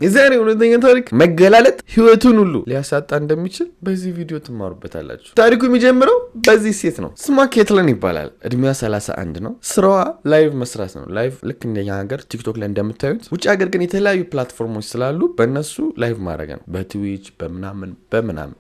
የዛሬ ሁለተኛ ታሪክ መገላለጥ ህይወቱን ሁሉ ሊያሳጣ እንደሚችል በዚህ ቪዲዮ ትማሩበታላችሁ። ታሪኩ የሚጀምረው በዚህ ሴት ነው። ስሟ ኬትለን ይባላል። እድሜዋ 31 ነው። ስራዋ ላይቭ መስራት ነው። ላይቭ ልክ እንደኛ ሀገር ቲክቶክ ላይ እንደምታዩት፣ ውጭ ሀገር ግን የተለያዩ ፕላትፎርሞች ስላሉ በእነሱ ላይቭ ማድረግ ነው። በትዊች በምናምን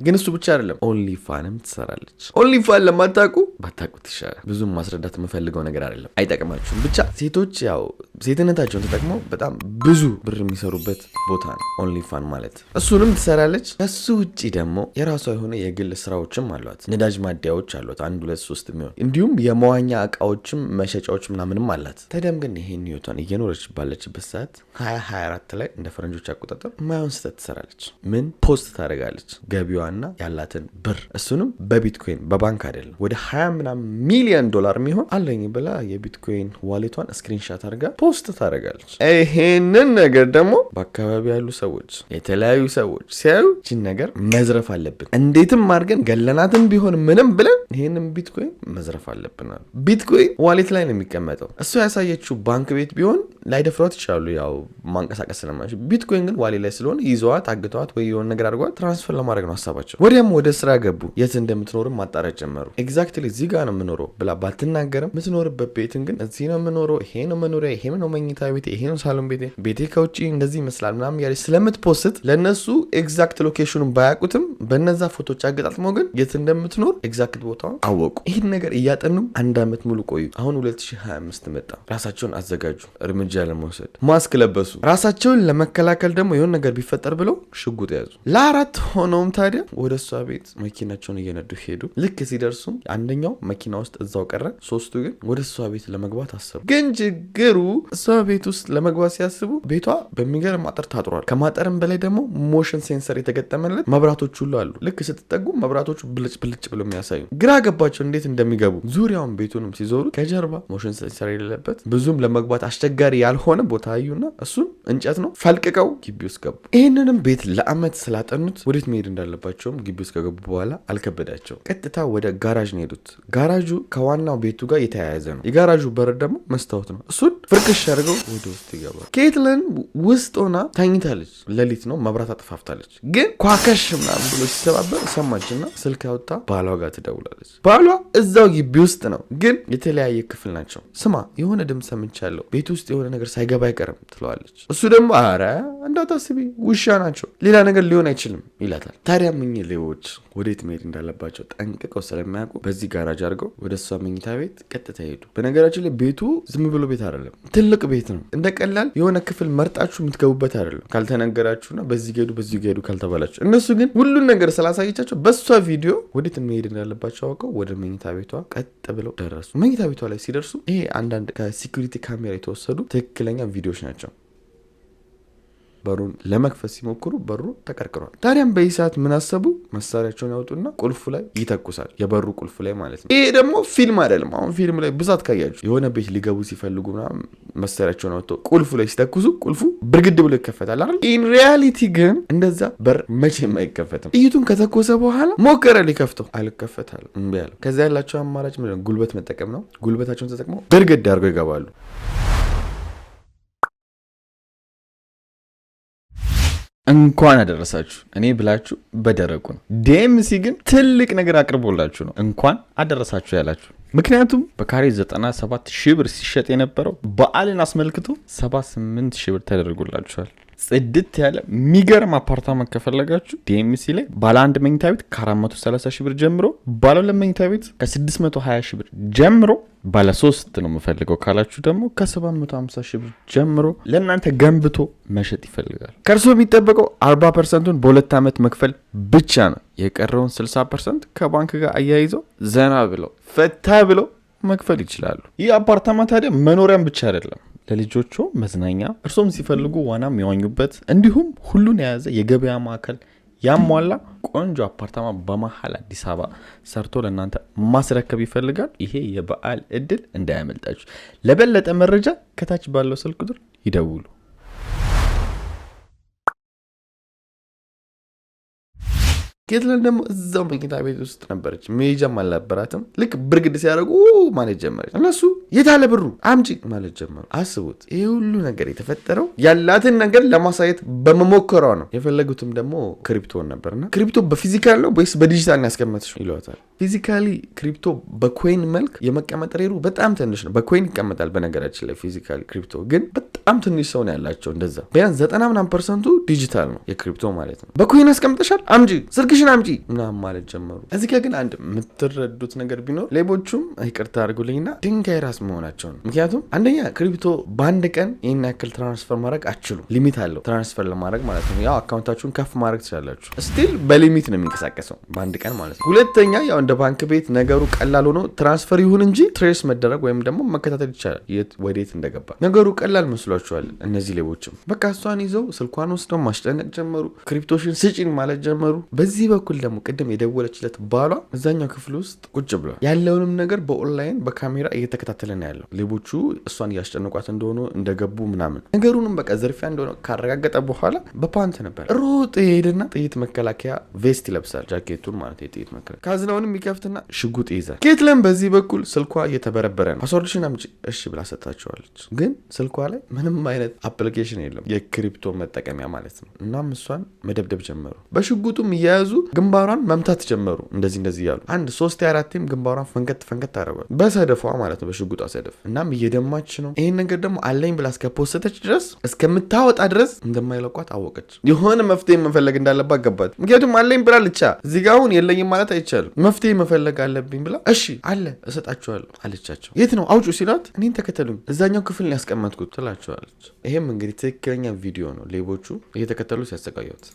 ግን እሱ ብቻ አይደለም፣ ኦንሊ ፋንም ትሰራለች። ኦንሊ ፋን ለማታውቁ ባታውቁት ይሻላል። ብዙም ማስረዳት የምፈልገው ነገር አይደለም፣ አይጠቅማችሁም። ብቻ ሴቶች ያው ሴትነታቸውን ተጠቅመው በጣም ብዙ ብር የሚሰሩበት ቦታ ነው ኦንሊ ፋን ማለት። እሱንም ትሰራለች። ከሱ ውጪ ደግሞ የራሷ የሆነ የግል ስራዎችም አሏት። ነዳጅ ማደያዎች አሏት፣ 1 2 3 የሚሆን እንዲሁም የመዋኛ እቃዎችም መሸጫዎች ምናምንም አላት። ታዲያም ግን ይሄን ህይወቷን እየኖረች ባለችበት ሰዓት 2024 ላይ እንደ ፈረንጆች አቆጣጠር ማይሆን ስህተት ትሰራለች። ምን ፖስት ታደርጋለች? ገቢዋና ያላትን ብር፣ እሱንም በቢትኮይን በባንክ አይደለም። ወደ 20 ሚሊዮን ዶላር የሚሆን አለኝ ብላ የቢትኮይን ዋሌቷን ስክሪንሻት አድርጋ ፖስት ታደርጋለች። ይሄንን ነገር ደግሞ በአካባቢ ያሉ ሰዎች፣ የተለያዩ ሰዎች ሲያዩ ይህችን ነገር መዝረፍ አለብን፣ እንዴትም አድርገን ገለናትን ቢሆን ምንም ብለን ይሄንን ቢትኮይን መዝረፍ አለብን። ቢትኮይን ዋሌት ላይ ነው የሚቀመጠው። እሱ ያሳየችው ባንክ ቤት ቢሆን ላይደፍሯት ይችላሉ፣ ያው ማንቀሳቀስ ስለማይችል። ቢትኮይን ግን ዋሌት ላይ ስለሆነ ይዘዋት አግተዋት ወይ የሆነ ነገር አድርጓት ትራንስፈር ለማድረግ ነው ሀሳባቸው። ወዲያም ወደ ስራ ገቡ። የት እንደምትኖርም ማጣራት ጀመሩ። ኤግዛክትሊ እዚህ ጋር ነው የምኖረው ብላ ባትናገርም የምትኖርበት ቤትን ግን እዚህ ነው የምኖረው፣ ይሄ ነው መኖሪያ፣ ይሄ ነው መኝታ ቤቴ፣ ይሄ ነው ሳሎን ቤቴ፣ ቤቴ ከውጭ እንደዚህ ይመስላል ምናምን ያለች ስለምትፖስት ለእነሱ ኤግዛክት ሎኬሽኑን ባያውቁትም በነዛ ፎቶች አገጣጥመው ግን የት እንደምትኖር ኤግዛክት ቦታውን አወቁ። ይህን ነገር እያጠኑም 1 ዓመት ሙሉ ቆዩ። አሁን 2025 መጣ። ራሳቸውን አዘጋጁ እርምጃ ለመውሰድ። ማስክ ለበሱ። ራሳቸውን ለመከላከል ደግሞ የሆነ ነገር ቢፈጠር ብለው ሽጉጥ ያዙ። ለ4 ሆነውም ታዲያ ወደ እሷ ቤት መኪናቸውን እየነዱ ሄዱ። ልክ ሲደርሱም አንደኛው መኪና ውስጥ እዛው ቀረ። 3ቱ ግን ወደ እሷ ቤት ለመግባት አሰቡ። ግን ችግሩ እሷ ቤት ውስጥ ለመግባት ሲያስቡ ቤቷ በሚገርም አጥር ታጥሯል። ከማጠርም በላይ ደግሞ ሞሽን ሴንሰር የተገጠመለት መብራቶች ሁሉ አሉ። ልክ ስትጠጉ መብራቶቹ ብልጭ ብሎ የሚያሳዩ። ግራ ገባቸው እንዴት እንደሚገቡ። ዙሪያውን ቤቱንም ሲዞሩ ከጀርባ ሞሽን ሴንሰር የሌለበት ብዙም ለመግባት አስቸጋሪ ያልሆነ ቦታ አዩና እሱም እንጨት ነው፣ ፈልቅቀው ግቢ ውስጥ ገቡ። ይህንንም ቤት ለአመት ስላጠኑት ወዴት መሄድ እንዳለባቸውም ግቢ ውስጥ ከገቡ በኋላ አልከበዳቸው። ቀጥታ ወደ ጋራዥ ነው ሄዱት። ጋራዡ ከዋናው ቤቱ ጋር የተያያዘ ነው። የጋራዡ በር ደግሞ መስታወት ነው። እሱን ፍርክሽ አድርገው ወደ ውስጥ ይገባል። ኬትለን ውስጥ ሆና ተኝታለች። ሌሊት ነው፣ መብራት አጥፋፍታለች። ግን ኳከሽ ምናምን ብሎ ሲሰባበር ሰማችና ስልክ አውጥታ ባሏ ጋር ትደውላለች። ባሏ እዛው ግቢ ውስጥ ነው፣ ግን የተለያየ ክፍል ናቸው። ስማ የሆነ ድምፅ ሰምቻለሁ፣ ቤት ውስጥ የሆነ ነገር ሳይገባ አይቀርም ትለዋለች። እሱ ደግሞ አረ እንዳታስቢ ውሻ ናቸው፣ ሌላ ነገር ሊሆን አይችልም ይላታል። ታዲያ እኚህ ሌቦች ወዴት መሄድ እንዳለባቸው ጠንቅቀው ስለሚያውቁ በዚህ ጋራጅ አድርገው ወደ እሷ መኝታ ቤት ቀጥታ ሄዱ። በነገራችን ላይ ቤቱ ዝም ብሎ ቤት አይደለም፣ ትልቅ ቤት ነው። እንደ ቀላል የሆነ ክፍል መርጣችሁ የምትገቡበት አይደለም። ካልተነገራችሁና በዚህ ሄዱ ካልተባላችሁ። እነሱ ግን ሁሉን ነገር ስላሳየቻቸው በእሷ ቪዲዮ ወዴት መሄድ እንዳለባቸው አውቀው ወደ መኝታ ቤቷ ቀጥ ብለው ደረሱ። መኝታ ቤቷ ላይ ሲደርሱ ይሄ አንዳንድ ከሲኩሪቲ ካሜራ የተወሰዱ ትክክለኛ ቪዲዮዎች ናቸው። በሩን ለመክፈት ሲሞክሩ በሩ ተቀርቅሯል። ታዲያም በዚህ ሰዓት ምን አሰቡ? መሳሪያቸውን ያወጡና ቁልፉ ላይ ይተኩሳል። የበሩ ቁልፉ ላይ ማለት ነው። ይሄ ደግሞ ፊልም አይደለም። አሁን ፊልም ላይ ብዛት ካያችሁ የሆነ ቤት ሊገቡ ሲፈልጉ ምናምን መሳሪያቸውን አወጡ ቁልፉ ላይ ሲተኩሱ ቁልፉ ብርግድ ብሎ ይከፈታል አይደል? ኢን ሪያሊቲ ግን እንደዛ በር መቼም አይከፈትም። ጥይቱን ከተኮሰ በኋላ ሞከረ ሊከፍተው፣ አልከፈታል፣ እምቢ አለው። ከዛ ያላቸው አማራጭ ምንድነው? ጉልበት መጠቀም ነው። ጉልበታቸውን ተጠቅመው ብርግድ አድርገው ይገባሉ። እንኳን አደረሳችሁ። እኔ ብላችሁ በደረቁ ነው። ዲኤምሲ ግን ትልቅ ነገር አቅርቦላችሁ ነው እንኳን አደረሳችሁ ያላችሁ። ምክንያቱም በካሬ 97,000 ብር ሲሸጥ የነበረው በዓልን አስመልክቶ 78,000 ብር ተደርጎላችኋል። ጽድት ያለ የሚገርም አፓርታመንት ከፈለጋችሁ ዲኤምሲ ላይ ባለ 1 መኝታ ቤት ከ430,000 ብር ጀምሮ፣ ባለ 2 መኝታ ቤት ከ620,000 ብር ጀምሮ፣ ባለ 3 ነው የምፈልገው ካላችሁ ደግሞ ከ750,000 ብር ጀምሮ ለእናንተ ገንብቶ መሸጥ ይፈልጋል። ከእርሶ የሚጠበቀው 40%ን በ2 ዓመት መክፈል ብቻ ነው። የቀረውን 60% ከባንክ ጋር አያይዘው ዘና ብለው ፈታ ብለው መክፈል ይችላሉ። ይህ አፓርታማ ታዲያ መኖሪያም ብቻ አይደለም፣ ለልጆቹ መዝናኛ፣ እርሶም ሲፈልጉ ዋና የሚዋኙበት እንዲሁም ሁሉን የያዘ የገበያ ማዕከል ያሟላ ቆንጆ አፓርታማ በመሀል አዲስ አበባ ሰርቶ ለእናንተ ማስረከብ ይፈልጋል። ይሄ የበዓል እድል እንዳያመልጣችሁ። ለበለጠ መረጃ ከታች ባለው ስልክ ቁጥር ይደውሉ። ኬትለን ደግሞ እዛው መኝታ ቤት ውስጥ ነበረች። መሄጃም አልነበራትም። ልክ ብርግድ ሲያደርጉ ማለት ጀመረች። እነሱ የታለ ብሩ አምጪ ማለት ጀመሩ። አስቡት፣ ይህ ሁሉ ነገር የተፈጠረው ያላትን ነገር ለማሳየት በመሞከሯ ነው። የፈለጉትም ደግሞ ክሪፕቶን ነበርና ክሪፕቶ በፊዚካል ነው ወይስ በዲጂታል ያስቀመጥሽው ይሏታል። ፊዚካሊ ክሪፕቶ በኮይን መልክ የመቀመጥ ሬሩ በጣም ትንሽ ነው። በኮይን ይቀመጣል በነገራችን ላይ ፊዚካሊ ክሪፕቶ ግን በጣም ትንሽ ሰው ነው ያላቸው። እንደዛ ቢያንስ 90% ዲጂታል ነው የክሪፕቶ ማለት ነው። በኮይን አስቀምጠሻል አምጪ፣ ስልክሽን አምጪ ምናምን ማለት ጀመሩ። እዚህ ጋር ግን አንድ የምትረዱት ነገር ቢኖር ሌቦቹም ይቅርታ አድርጉልኝና ድንጋይ ራስ መሆናቸው ነው። ምክንያቱም አንደኛ ክሪፕቶ በአንድ ቀን ይህን ያክል ትራንስፈር ማድረግ አትችሉም። ሊሚት አለው ትራንስፈር ለማድረግ ማለት ነው። ያው አካውንታችሁን ከፍ ማድረግ ትችላላችሁ። ስቲል በሊሚት ነው የሚንቀሳቀሰው በአንድ ቀን ማለት ነው። ሁለተኛ ያው እንደ ባንክ ቤት ነገሩ ቀላል ሆኖ ትራንስፈር ይሁን እንጂ ትሬስ መደረግ ወይም ደግሞ መከታተል ይቻላል የት ወዴት እንደገባ። ነገሩ ቀላል መስሏቸዋል እነዚህ ሌቦችም። በቃ እሷን ይዘው ስልኳን ወስደው ማስጨነቅ ጀመሩ። ክሪፕቶሽን ስጪን ማለት ጀመሩ። በዚህ በኩል ደግሞ ቅድም የደወለችለት ባሏ እዛኛው ክፍል ውስጥ ቁጭ ብሏል። ያለውንም ነገር በኦንላይን በካሜራ እየተከታተለ ነው ያለው። ሌቦቹ እሷን እያስጨነቋት እንደሆኑ እንደገቡ ምናምን ነገሩንም በቃ ዘርፊያ እንደሆነ ካረጋገጠ በኋላ በፓንት ነበር ሮጥ ሄድና ጥይት መከላከያ ቬስት ይለብሳል። ጃኬቱን ማለት የጥይት መከላከያ ካዝናውንም የሚከፍትና ሽጉጥ ይይዛል። ኬትለን በዚህ በኩል ስልኳ እየተበረበረ ነው። ፓስወርድሽን አምጪ እሺ ብላ ሰጣቸዋለች። ግን ስልኳ ላይ ምንም አይነት አፕሊኬሽን የለም የክሪፕቶ መጠቀሚያ ማለት ነው። እናም እሷን መደብደብ ጀመሩ። በሽጉጡም እየያዙ ግንባሯን መምታት ጀመሩ። እንደዚህ ያሉ አንድ 3-4 ግንባሯን ፈንከት አደረጓል። በሰደፏ ማለት ነው በሽጉጧ ሰደፍ። እናም እየደማች ነው። ይሄን ነገር ደግሞ አለኝ ብላ እስከፖስተች ድረስ እስከምታወጣ ድረስ እንደማይለቋት አወቀች። የሆነ መፍትሄ መፈለግ እንዳለባት ገባት። ምክንያቱም አለኝ ብላ ልቻ እዚህ ጋር አሁን የለኝም ማለት አይቻልም። መፍትሄ መፈለግ አለብኝ ብላ እሺ አለ እሰጣቸዋለሁ አለቻቸው። የት ነው አውጩ ሲላት እኔን ተከተሉኝ እዛኛው ክፍል ነው ያስቀመጥኩት ትላቸዋለች። ይሄም እንግዲህ ትክክለኛ ቪዲዮ ነው። ሌቦቹ እየተከተሉ ሲያሰቃዩት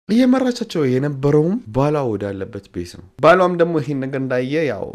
እየመራቻቸው የነበረውም ባሏ ወዳለበት ቤት ነው። ባሏም ደግሞ ይሄን ነገር እንዳየ ያው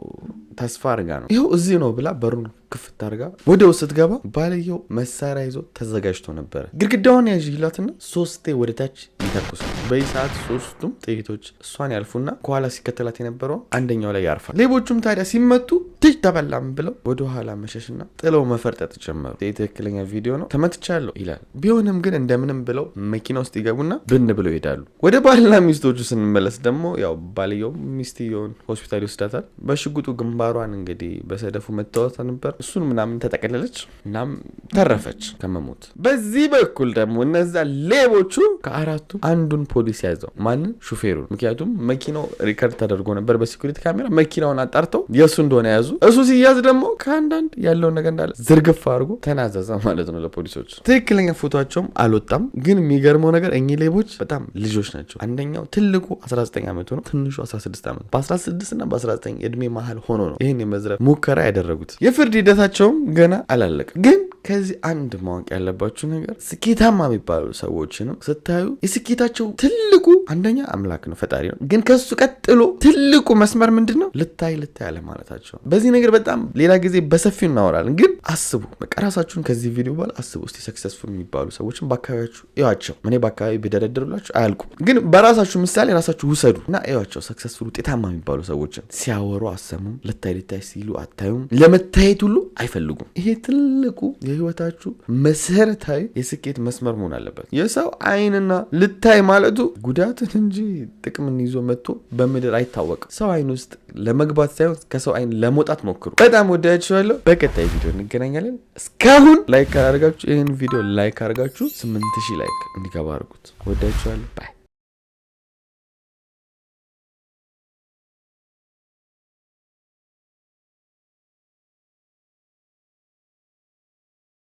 ተስፋ አድርጋ ነው ይኸው እዚህ ነው ብላ በሩን ክፍት አድርጋ ወደ ውስጥ ስትገባ ባልየው መሳሪያ ይዞ ተዘጋጅቶ ነበረ። ግድግዳውን ያዥ ይላትና 3 ወደ ታች ይተኩስ። በዚህ ሰዓት 3ቱም ጥይቶች እሷን ያልፉና ከኋላ ሲከተላት የነበረው አንደኛው ላይ ያርፋል። ሌቦቹም ታዲያ ሲመቱ ትጅ ተበላም ብለው ወደ ኋላ መሸሽና ጥለው መፈርጠጥ ጀመሩ። ትክክለኛ ቪዲዮ ነው። ተመትቻለሁ ይላል። ቢሆንም ግን እንደምንም ብለው መኪና ውስጥ ይገቡና ብን ብለው ይሄዳሉ። ወደ ባልና ሚስቶቹ ስንመለስ ደግሞ ያው ባልየው ሚስትየውን ሆስፒታል ይወስዳታል። በሽጉጡ ግንባሯን እንግዲህ በሰደፉ መታወት ነበር። እሱን ምናምን ተጠቀለለች። እናም ተረፈች ከመሞት። በዚህ በኩል ደግሞ እነዛ ሌቦቹ ከአራቱ አንዱን ፖሊስ ያዘው። ማንን? ሹፌሩን። ምክንያቱም መኪናው ሪከርድ ተደርጎ ነበር በሴኩሪቲ ካሜራ። መኪናውን አጣርተው የእሱ እንደሆነ ያዙ። እሱ ሲያዝ ደግሞ ከአንዳንድ ያለውን ነገር እንዳለ ዝርግፍ አድርጎ ተናዘዘ ማለት ነው ለፖሊሶች። ትክክለኛ ፎቶቸውም አልወጣም። ግን የሚገርመው ነገር እኚህ ሌቦች በጣም ልጆች ናቸው። አንደኛው ትልቁ 19 ዓመቱ ነው። ትንሹ 16 ዓመት። በ16 እና በ19 የእድሜ መሀል ሆኖ ነው ይህን የመዝረፍ ሙከራ ያደረጉት። የፍርድ ሂደታቸውም ገና አላለቀም። ግን ከዚህ አንድ ማወቅ ያለባችሁ ነገር ስኬታማ የሚባሉ ሰዎችንም ስታዩ የስኬታቸው ትልቁ አንደኛ አምላክ ነው፣ ፈጣሪ ነው። ግን ከሱ ቀጥሎ ትልቁ መስመር ምንድን ነው? ልታይ አለ ማለታቸው። በዚህ ነገር በጣም ሌላ ጊዜ በሰፊው እናወራለን። ግን አስቡ፣ በቃ ራሳችሁን ከዚህ ቪዲዮ በኋላ አስቡ እስቲ። ሰክሰስፉል የሚባሉ ሰዎችን በአካባቢያችሁ እዩዋቸው። እኔ በአካባቢ ቢደረድሩላችሁ አያልቁም። ግን በራሳችሁ ምሳሌ ራሳችሁ ውሰዱ እና እዩዋቸው። ሰክሰስፉል ውጤታማ የሚባሉ ሰዎችን ሲያወሩ አሰሙም፣ ልታይ ሲሉ አታዩም፣ ለመታየት ሁሉ አይፈልጉም። ይሄ ትልቁ የህይወታችሁ መሰረታዊ የስኬት መስመር መሆን አለበት። የሰው አይንና ልታይ ማለቱ ጉዳትን እንጂ ጥቅምን ይዞ መጥቶ በምድር አይታወቅም። ሰው አይን ውስጥ ለመግባት ሳይሆን ከሰው አይን ለመውጣት ሞክሩ። በጣም ወዳችኋለሁ። በቀጣይ ቪዲዮ እንገናኛለን። እስካሁን ላይክ ካላደረጋችሁ ይህን ቪዲዮ ላይክ አድርጋችሁ 8000 ላይክ እንዲገባ አድርጉት። ወዳችኋለሁ። ባይ